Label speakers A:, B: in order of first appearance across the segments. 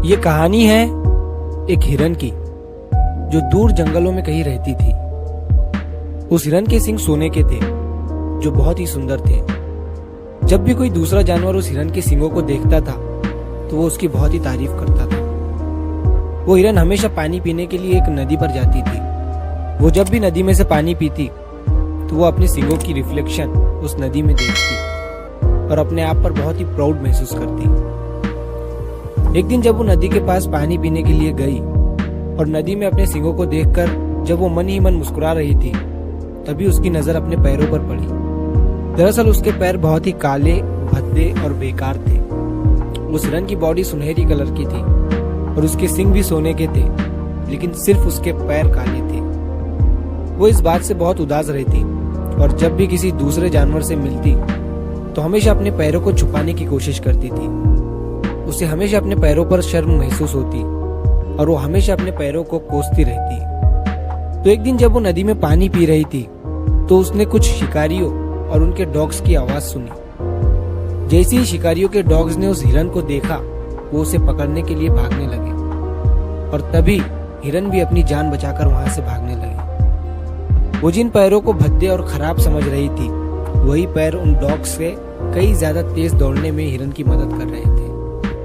A: ये कहानी है एक हिरन की जो दूर जंगलों में कहीं रहती थी। उस हिरन के सींग सोने के थे जो बहुत ही सुंदर थे। जब भी कोई दूसरा जानवर उस हिरन के सींगों को देखता था तो वो उसकी बहुत ही तारीफ करता था। वो हिरन हमेशा पानी पीने के लिए एक नदी पर जाती थी। वो जब भी नदी में से पानी पीती तो वो अपने सींगों की रिफ्लेक्शन उस नदी में देखती और अपने आप पर बहुत ही प्राउड महसूस करती। एक दिन जब वो नदी के पास पानी पीने के लिए गई और नदी में अपने सींगों को देखकर जब वो मन ही मन मुस्कुरा रही थी, तभी उसकी नजर अपने पैरों पर पड़ी। दरअसल उसके पैर बहुत ही काले, भद्दे और बेकार थे। उस हिरन की बॉडी सुनहरी कलर की थी और उसके सींग भी सोने के थे, लेकिन सिर्फ उसके पैर काले थे। वो इस बात से बहुत उदास रहती और जब भी किसी दूसरे जानवर से मिलती तो हमेशा अपने पैरों को छुपाने की कोशिश करती थी। उसे हमेशा अपने पैरों पर शर्म महसूस होती और वो हमेशा अपने पैरों को कोसती रहती। तो एक दिन जब वो नदी में पानी पी रही थी तो उसने कुछ शिकारियों और उनके डॉग्स की आवाज सुनी। जैसे ही शिकारियों के डॉग्स ने उस हिरन को देखा, वो उसे पकड़ने के लिए भागने लगे और तभी हिरन भी अपनी जान बचाकर वहां से भागने लगे। वो जिन पैरों को भद्दे और खराब समझ रही थी, वही पैर उन डॉग्स से कई ज्यादा तेज दौड़ने में हिरन की मदद कर रहे थे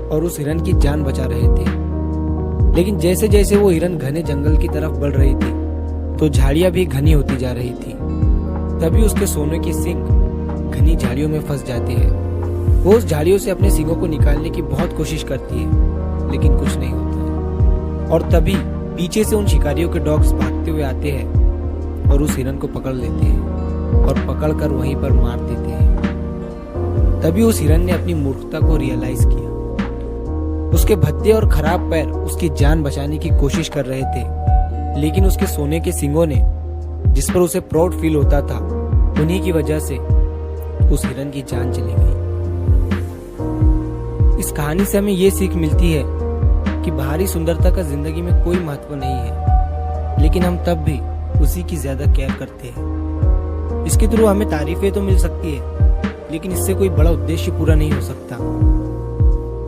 A: और उस हिरन की जान बचा रहे थे। लेकिन जैसे जैसे वो हिरन घने जंगल की तरफ बढ़ रही थी तो झाड़ियां भी घनी होती जा रही थी। तभी उसके सोने की सींग घनी झाड़ियों में फंस जाती है। वो उस झाड़ियों से अपने सींगों को निकालने की बहुत कोशिश करती है, लेकिन कुछ नहीं होता है। और तभी पीछे से उन शिकारियों के डॉग्स भागते हुए आते हैं और उस हिरन को पकड़ लेते हैं और पकड़कर वहीं पर मार देते हैं। तभी उस हिरन ने अपनी मूर्खता को रियलाइज किया। उसके भद्दे और खराब पैर उसकी जान बचाने की कोशिश कर रहे थे, लेकिन उसके सोने के सींगों ने, जिस पर उसे प्राउड फील होता था, उन्हीं की वजह से उस हिरन की जान चली गई। इस कहानी से हमें ये सीख मिलती है कि बाहरी सुंदरता का जिंदगी में कोई महत्व नहीं है, लेकिन हम तब भी उसी की ज्यादा केयर करते हैं। इसके थ्रू हमें तारीफें तो मिल सकती है, लेकिन इससे कोई बड़ा उद्देश्य पूरा नहीं हो सकता।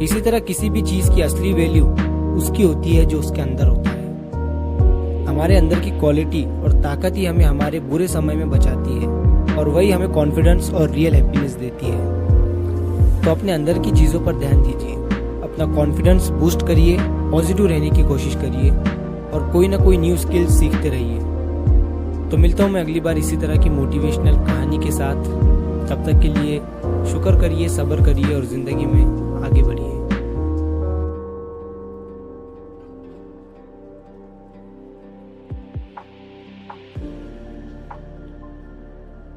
A: इसी तरह किसी भी चीज की असली वैल्यू उसकी होती है जो उसके अंदर होता है। हमारे अंदर की क्वालिटी और ताकत ही हमें हमारे बुरे समय में बचाती है और वही हमें कॉन्फिडेंस और रियल हैप्पीनेस देती है। तो अपने अंदर की चीजों पर ध्यान दीजिए, अपना कॉन्फिडेंस बूस्ट करिए, पॉजिटिव रहने की कोशिश करिए और कोई ना कोई न्यू स्किल सीखते रहिए। तो मिलता हूँ मैं अगली बार इसी तरह की मोटिवेशनल कहानी के साथ। तब तक के लिए शुक्र करिए, सब्र करिए और जिंदगी में आगे बढ़िए।